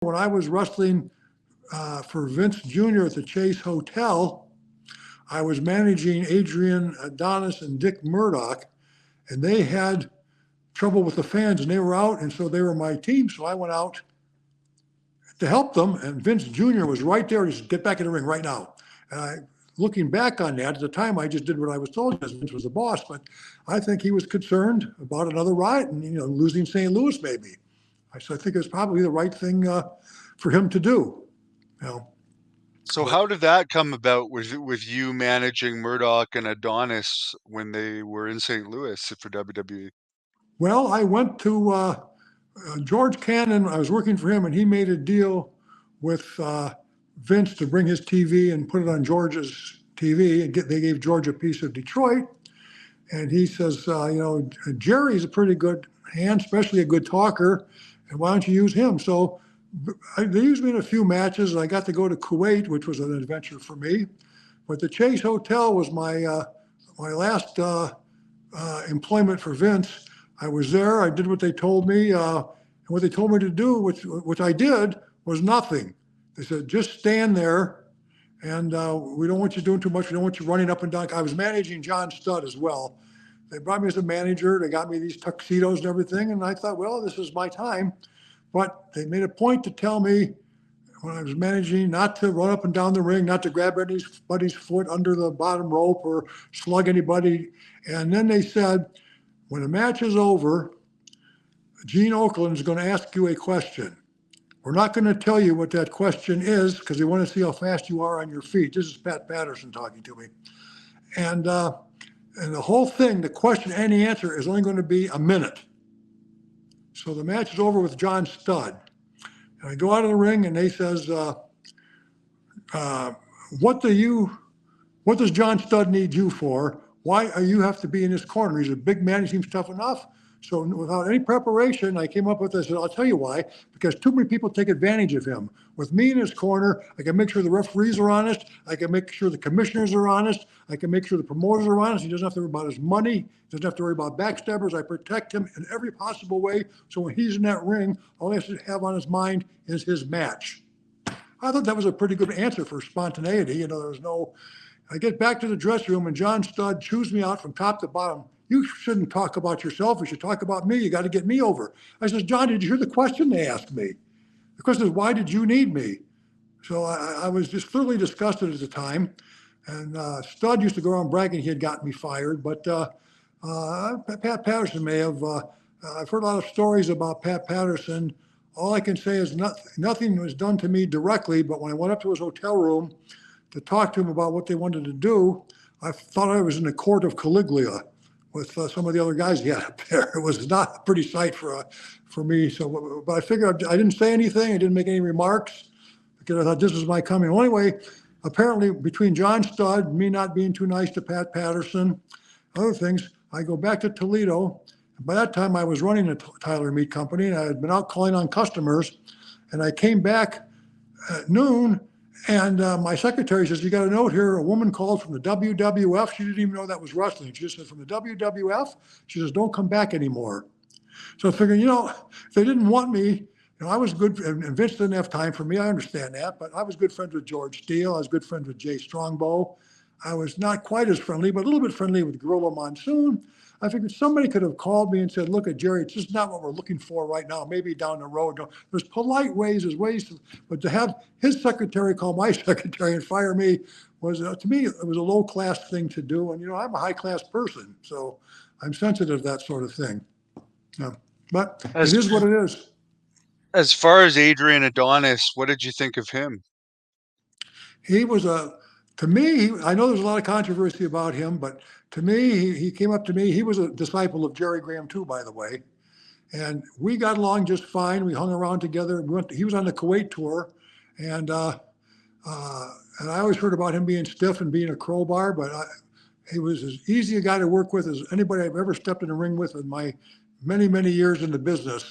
when I was wrestling for Vince Jr. at the Chase Hotel, I was managing Adrian Adonis and Dick Murdoch, and they had trouble with the fans, and they were out, and so they were my team. So I went out to help them, and Vince Jr. was right there. He said, "Get back in the ring right now." And looking back on that, at the time, I just did what I was told because Vince was the boss. But I think he was concerned about another riot and losing St. Louis maybe. So I think it was probably the right thing for him to do. So how did that come about with you managing Murdoch and Adonis when they were in St. Louis for WWE? Well, I went to George Cannon. I was working for him, and he made a deal with Vince to bring his TV and put it on George's TV. And they gave George a piece of Detroit. And he says, Jerry's a pretty good hand, especially a good talker. And why don't you use him? So they used me in a few matches. I got to go to Kuwait, which was an adventure for me. But the Chase Hotel was my last employment for Vince. I was there. I did what they told me. And what they told me to do, which I did, was nothing. They said, just stand there. And we don't want you doing too much. We don't want you running up and down. I was managing John Studd as well. They brought me as a manager. They got me these tuxedos and everything. And I thought, well, this is my time. But they made a point to tell me when I was managing not to run up and down the ring, not to grab anybody's foot under the bottom rope or slug anybody. And then they said, when the match is over, Gene Okerlund is going to ask you a question. We're not going to tell you what that question is because we want to see how fast you are on your feet. This is Pat Patterson talking to me. And the whole thing, the question and the answer is only going to be a minute. So the match is over with John Studd. And I go out of the ring and they says, what does John Studd need you for? Why are you have to be in his corner? He's a big man. He seems tough enough. So without any preparation, I came up with this. I'll tell you why. Because too many people take advantage of him. With me in his corner, I can make sure the referees are honest. I can make sure the commissioners are honest. I can make sure the promoters are honest. He doesn't have to worry about his money. He doesn't have to worry about backstabbers. I protect him in every possible way. So when he's in that ring, all he has to have on his mind is his match. I thought that was a pretty good answer for spontaneity. There was no. I get back to the dressing room and John Studd chews me out from top to bottom. You shouldn't talk about yourself. You should talk about me. You got to get me over. I says, John, did you hear the question they asked me? The question is, why did you need me? So I was just thoroughly disgusted at the time. And Studd used to go around bragging he had gotten me fired. But Pat Patterson may have. I've heard a lot of stories about Pat Patterson. All I can say is nothing was done to me directly. But when I went up to his hotel room to talk to him about what they wanted to do, I thought I was in the court of Caligula with some of the other guys he had up there. It was not a pretty sight for me. So, but I figured I didn't say anything. I didn't make any remarks because I thought this was my coming. Well, anyway, apparently between John Studd, me not being too nice to Pat Patterson, other things, I go back to Toledo. By that time, I was running a Tyler Meat Company, and I had been out calling on customers. And I came back at noon, and my secretary says, you got a note here. A woman called from the WWF. She didn't even know that was wrestling. She just said, from the WWF. She says, don't come back anymore. So I figured, if they didn't want me, I was good. And Vince didn't have time for me. I understand that. But I was good friends with George Steele. I was good friends with Jay Strongbow. I was not quite as friendly, but a little bit friendly with Gorilla Monsoon. I figured somebody could have called me and said, look at Jerry, it's just not what we're looking for right now. Maybe down the road. There's polite ways, but to have his secretary call my secretary and fire me was, to me, it was a low-class thing to do. And, I'm a high-class person, so I'm sensitive to that sort of thing. But it is what it is. As far as Adrian Adonis, what did you think of him? He was to me, I know there's a lot of controversy about him, but to me, he came up to me. He was a disciple of Jerry Graham too, by the way. And we got along just fine. We hung around together. He was on the Kuwait tour. And I always heard about him being stiff and being a crowbar, but he was as easy a guy to work with as anybody I've ever stepped in a ring with in my many, many years in the business.